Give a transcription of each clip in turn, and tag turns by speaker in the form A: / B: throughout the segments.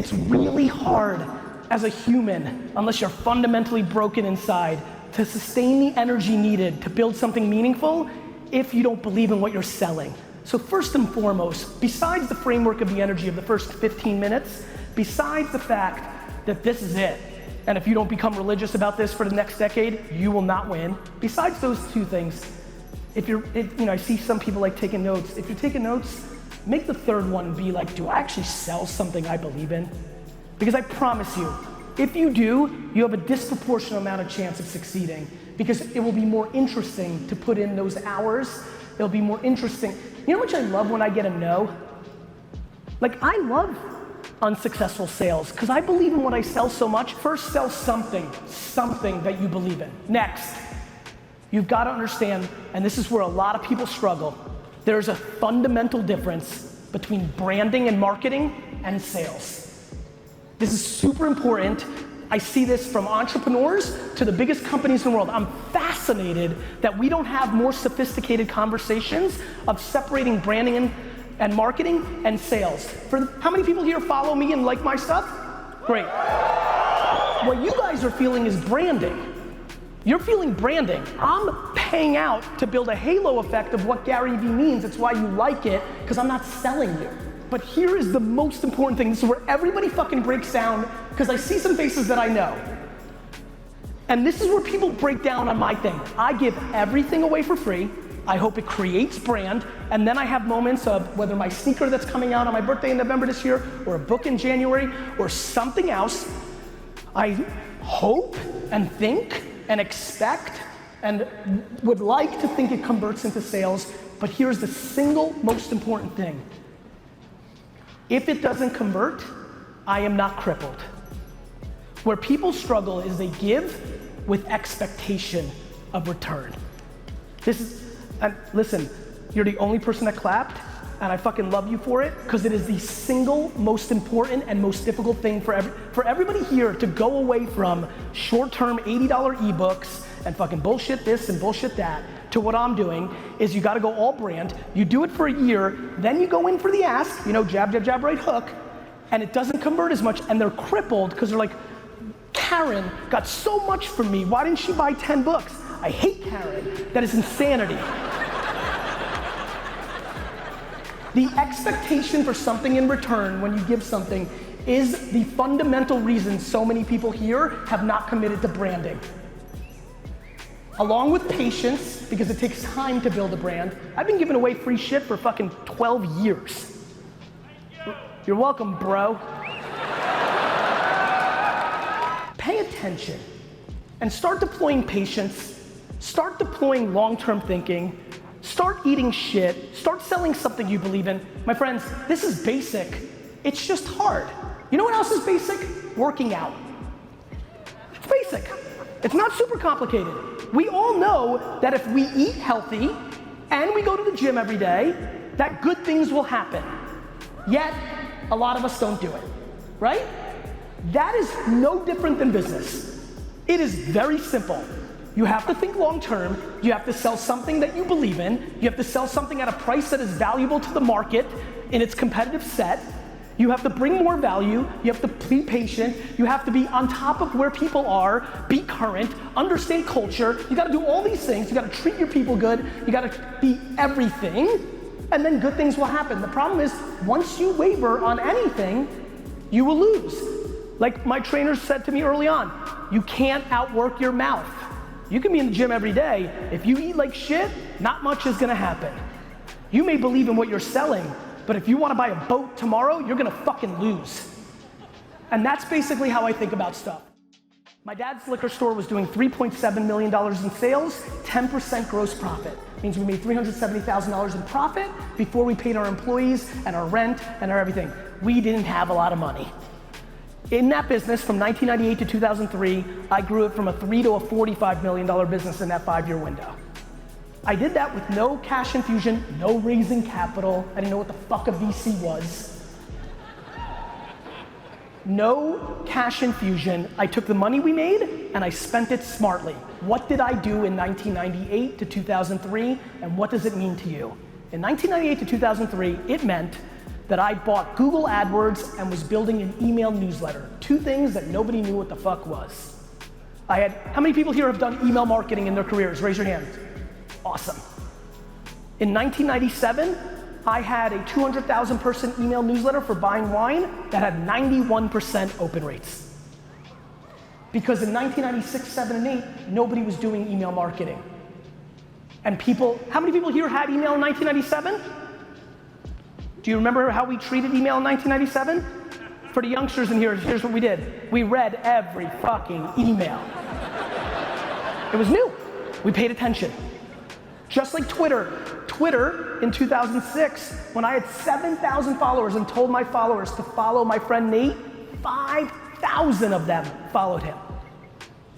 A: It's really hard as a human, unless you're fundamentally broken inside, to sustain the energy needed to build something meaningful if you don't believe in what you're selling. So first and foremost, besides the framework of the energy of the first 15 minutes, besides the fact that this is it, and if you don't become religious about this for the next decade, you will not win. Besides those two things, I see some people like taking notes. If you're taking notes, make the third one be like, do I actually sell something I believe in? Because I promise you, if you do, you have a disproportionate amount of chance of succeeding, because it will be more interesting to put in those hours. It'll be more interesting. You know what I love when I get a no? Like, I love unsuccessful sales, because I believe in what I sell so much. First, sell something that you believe in. Next, you've got to understand, and this is where a lot of people struggle, there's a fundamental difference between branding and marketing and sales. This is super important. I see this from entrepreneurs to the biggest companies in the world. I'm fascinated that we don't have more sophisticated conversations of separating branding and marketing and sales. How many people here follow me and like my stuff? Great. What you guys are feeling is branding. You're feeling branding. I'm paying out to build a halo effect of what Garyvee means. It's why you like it, because I'm not selling you. But here is the most important thing. This is where everybody fucking breaks down, because I see some faces that I know. And this is where people break down on my thing. I give everything away for free. I hope it creates brand. And then I have moments of whether my sneaker that's coming out on my birthday in November this year, or a book in January, or something else, I hope and think and expect and would like to think it converts into sales. But here's the single most important thing. If it doesn't convert, I am not crippled. Where people struggle is they give with expectation of return. Listen, you're the only person that clapped, and I fucking love you for it, because it is the single most important and most difficult thing for everybody here to go away from short-term $80 ebooks and fucking bullshit this and bullshit that to what I'm doing is you gotta go all brand. You do it for a year, then you go in for the ask, jab, jab, jab, right hook, and it doesn't convert as much, and they're crippled because they're like, Karen got so much from me, why didn't she buy 10 books? I hate Karen. That is insanity. The expectation for something in return when you give something is the fundamental reason so many people here have not committed to branding. Along with patience, because it takes time to build a brand. I've been giving away free shit for fucking 12 years. You're welcome, bro. Pay attention and start deploying patience, start deploying long-term thinking, start eating shit, start selling something you believe in. My friends, this is basic. It's just hard. You know what else is basic? Working out. It's basic. It's not super complicated. We all know that if we eat healthy and we go to the gym every day, that good things will happen. Yet, a lot of us don't do it, right? That is no different than business. It is very simple. You have to think long term, you have to sell something that you believe in, you have to sell something at a price that is valuable to the market in its competitive set, you have to bring more value, you have to be patient, you have to be on top of where people are, be current, understand culture, you gotta do all these things, you gotta treat your people good, you gotta be everything, and then good things will happen. The problem is, once you waver on anything, you will lose. Like my trainer said to me early on, you can't outwork your mouth. You can be in the gym every day. If you eat like shit, not much is gonna happen. You may believe in what you're selling, but if you wanna buy a boat tomorrow, you're gonna fucking lose. And that's basically how I think about stuff. My dad's liquor store was doing $3.7 million in sales, 10% gross profit. Means we made $370,000 in profit before we paid our employees and our rent and our everything. We didn't have a lot of money. In that business, from 1998 to 2003, I grew it from a $3 to a $45 million business in that 5-year window. I did that with no cash infusion, no raising capital. I didn't know what the fuck a VC was. No cash infusion. I took the money we made and I spent it smartly. What did I do in 1998 to 2003, and what does it mean to you? In 1998 to 2003, it meant that I bought Google AdWords and was building an email newsletter. Two things that nobody knew what the fuck was. How many people here have done email marketing in their careers? Raise your hand. Awesome. In 1997, I had a 200,000 person email newsletter for buying wine that had 91% open rates. Because in 1996, 7, and 8, nobody was doing email marketing. And how many people here had email in 1997? Do you remember how we treated email in 1997? For the youngsters in here, here's what we did. We read every fucking email. It was new. We paid attention. Just like Twitter. Twitter in 2006, when I had 7,000 followers and told my followers to follow my friend Nate, 5,000 of them followed him.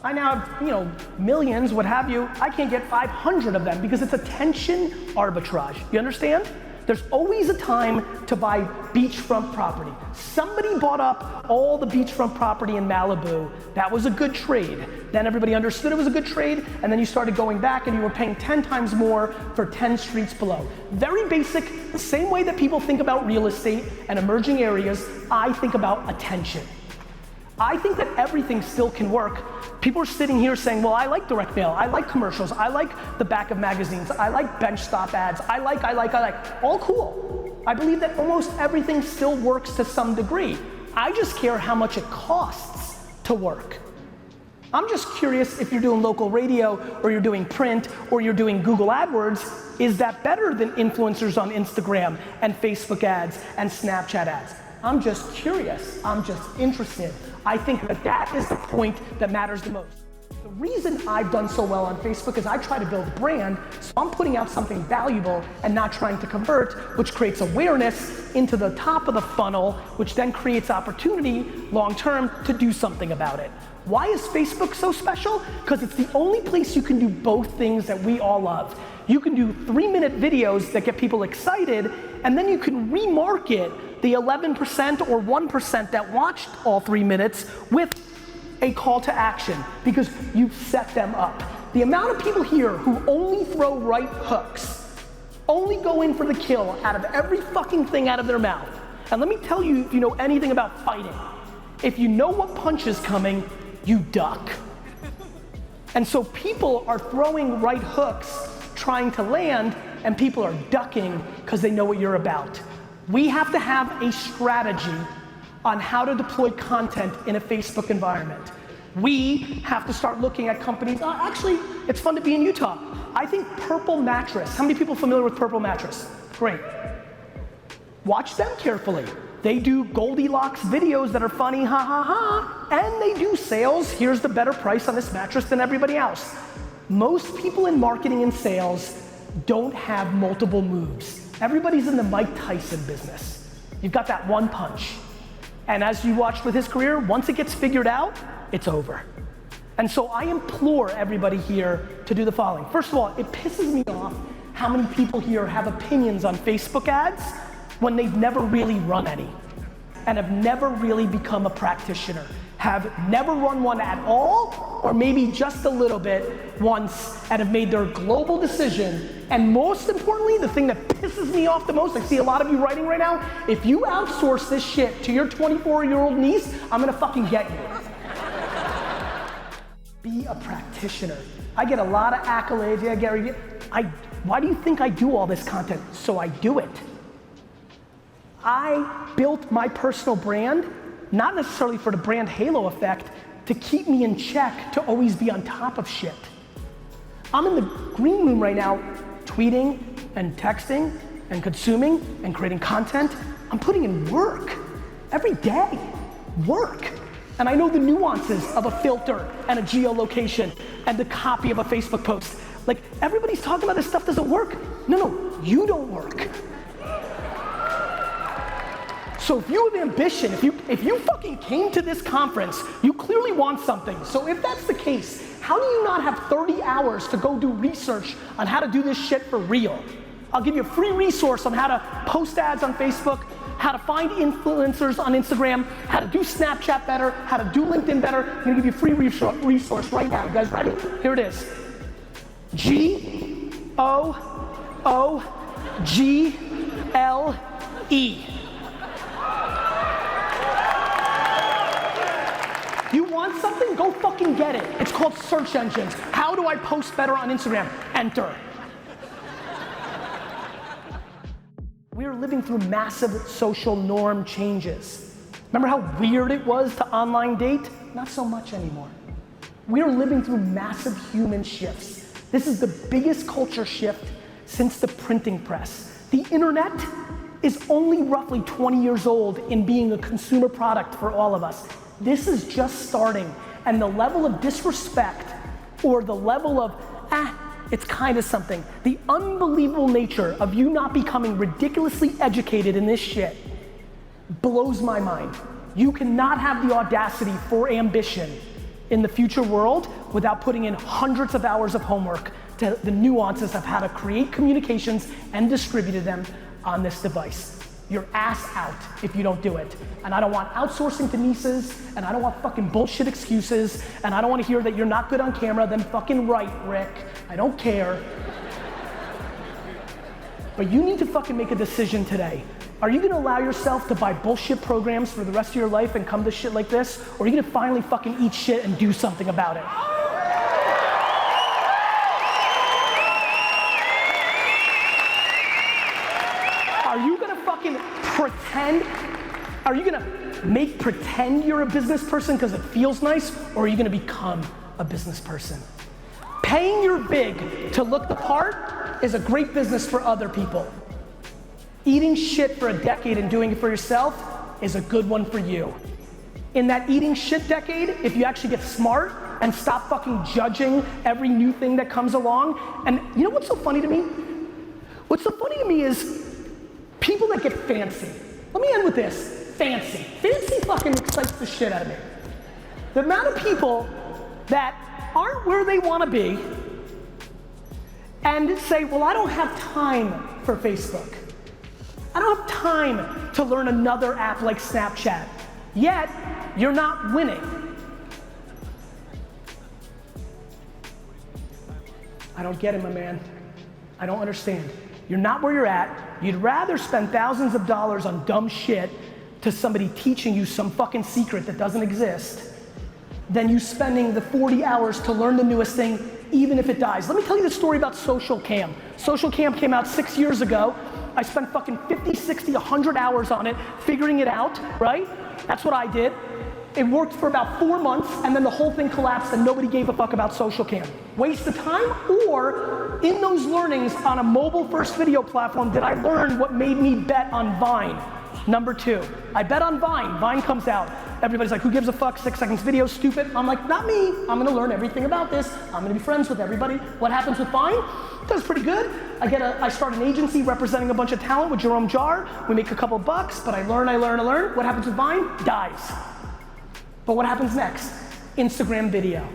A: I now have, millions, what have you. I can't get 500 of them because it's attention arbitrage. You understand? There's always a time to buy beachfront property. Somebody bought up all the beachfront property in Malibu. That was a good trade. Then everybody understood it was a good trade, and then you started going back and you were paying 10 times more for 10 streets below. Very basic, the same way that people think about real estate and emerging areas, I think about attention. I think that everything still can work. People are sitting here saying, well, I like direct mail, I like commercials, I like the back of magazines, I like bench stop ads, I like. All cool. I believe that almost everything still works to some degree. I just care how much it costs to work. I'm just curious if you're doing local radio or you're doing print or you're doing Google AdWords, is that better than influencers on Instagram and Facebook ads and Snapchat ads? I'm just curious, I'm just interested. I think that is the point that matters the most. The reason I've done so well on Facebook is I try to build a brand, so I'm putting out something valuable and not trying to convert, which creates awareness into the top of the funnel, which then creates opportunity long-term to do something about it. Why is Facebook so special? Because it's the only place you can do both things that we all love. You can do 3-minute videos that get people excited, and then you can remarket the 11% or 1% that watched all 3 minutes with a call to action because you've set them up. The amount of people here who only throw right hooks, only go in for the kill out of every fucking thing out of their mouth. And let me tell you, if you know anything about fighting, if you know what punch is coming, you duck. And so people are throwing right hooks, trying to land, and people are ducking because they know what you're about. We have to have a strategy on how to deploy content in a Facebook environment. We have to start looking at companies. Actually, it's fun to be in Utah. I think Purple Mattress. How many people familiar with Purple Mattress? Great. Watch them carefully. They do Goldilocks videos that are funny, ha ha ha, and they do sales. Here's the better price on this mattress than everybody else. Most people in marketing and sales don't have multiple moves. Everybody's in the Mike Tyson business. You've got that one punch. And as you watched with his career, once it gets figured out, it's over. And so I implore everybody here to do the following. First of all, it pisses me off how many people here have opinions on Facebook ads when they've never really run any and have never really become a practitioner, have never run one at all, or maybe just a little bit once and have made their global decision. And most importantly, the thing that pisses me off the most, I see a lot of you writing right now, if you outsource this shit to your 24-year-old niece, I'm gonna fucking get you. Be a practitioner. I get a lot of accolades, yeah, Gary, why do you think I do all this content? So I do it. I built my personal brand, not necessarily for the brand halo effect, to keep me in check, to always be on top of shit. I'm in the green room right now, tweeting and texting and consuming and creating content. I'm putting in work every day, work. And I know the nuances of a filter and a geolocation and the copy of a Facebook post. Like, everybody's talking about this stuff doesn't work. No, you don't work. So if you have ambition, if you fucking came to this conference, you clearly want something. So if that's the case, how do you not have 30 hours to go do research on how to do this shit for real? I'll give you a free resource on how to post ads on Facebook, how to find influencers on Instagram, how to do Snapchat better, how to do LinkedIn better. I'm gonna give you a free resource right now. You guys ready? Here it is. Google. want something? Go fucking get it. It's called search engines. How do I post better on Instagram? Enter. We are living through massive social norm changes. Remember how weird it was to online date? Not so much anymore. We are living through massive human shifts. This is the biggest culture shift since the printing press. The internet is only roughly 20 years old in being a consumer product for all of us. This is just starting, and the level of disrespect or the level of, it's kind of something. The unbelievable nature of you not becoming ridiculously educated in this shit blows my mind. You cannot have the audacity for ambition in the future world without putting in hundreds of hours of homework to the nuances of how to create communications and distribute them on this device. Your ass out if you don't do it. And I don't want outsourcing to nieces, and I don't want fucking bullshit excuses, and I don't want to hear that you're not good on camera, then fucking write, Rick. I don't care. But you need to fucking make a decision today. Are you gonna allow yourself to buy bullshit programs for the rest of your life and come to shit like this? Or are you gonna finally fucking eat shit and do something about it? Are you gonna fucking pretend? Are you gonna pretend you're a business person because it feels nice? Or are you gonna become a business person? Paying your big to look the part is a great business for other people. Eating shit for a decade and doing it for yourself is a good one for you. In that eating shit decade, if you actually get smart and stop fucking judging every new thing that comes along, and you know what's so funny to me? What's so funny to me is people that get fancy. Let me end with this, fancy. Fancy fucking excites the shit out of me. The amount of people that aren't where they wanna be and say, well, I don't have time for Facebook. I don't have time to learn another app like Snapchat. Yet, you're not winning. I don't get it, my man. I don't understand. You're not where you're at. You'd rather spend thousands of dollars on dumb shit to somebody teaching you some fucking secret that doesn't exist than you spending the 40 hours to learn the newest thing, even if it dies. Let me tell you the story about Social Cam. Social Cam came out 6 years ago. I spent fucking 50, 60, 100 hours on it, figuring it out, right? That's what I did. It worked for about 4 months, and then the whole thing collapsed and nobody gave a fuck about Social Cam. Waste of time, or in those learnings on a mobile first video platform did I learn what made me bet on Vine. Number 2, I bet on Vine. Vine comes out. Everybody's like, who gives a fuck, 6 seconds video, stupid. I'm like, not me. I'm gonna learn everything about this. I'm gonna be friends with everybody. What happens with Vine? Does pretty good. I start an agency representing a bunch of talent with Jerome Jar. We make a couple bucks, but I learn. What happens with Vine? Dies. But what happens next? Instagram video.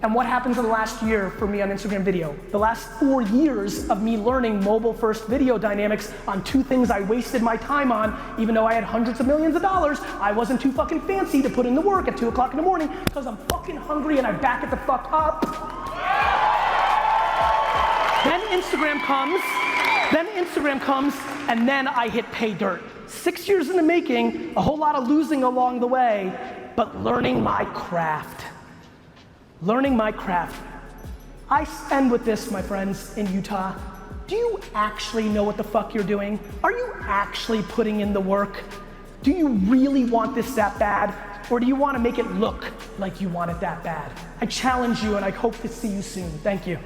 A: And what happens in the last year for me on Instagram video? The last 4 years of me learning mobile first video dynamics on 2 things I wasted my time on, even though I had hundreds of millions of dollars, I wasn't too fucking fancy to put in the work at 2 o'clock in the morning because I'm fucking hungry and I back it the fuck up. Then Instagram comes, and then I hit pay dirt. 6 years in the making, a whole lot of losing along the way, but learning my craft. Learning my craft. I end with this, my friends in Utah. Do you actually know what the fuck you're doing? Are you actually putting in the work? Do you really want this that bad? Or do you want to make it look like you want it that bad? I challenge you and I hope to see you soon. Thank you.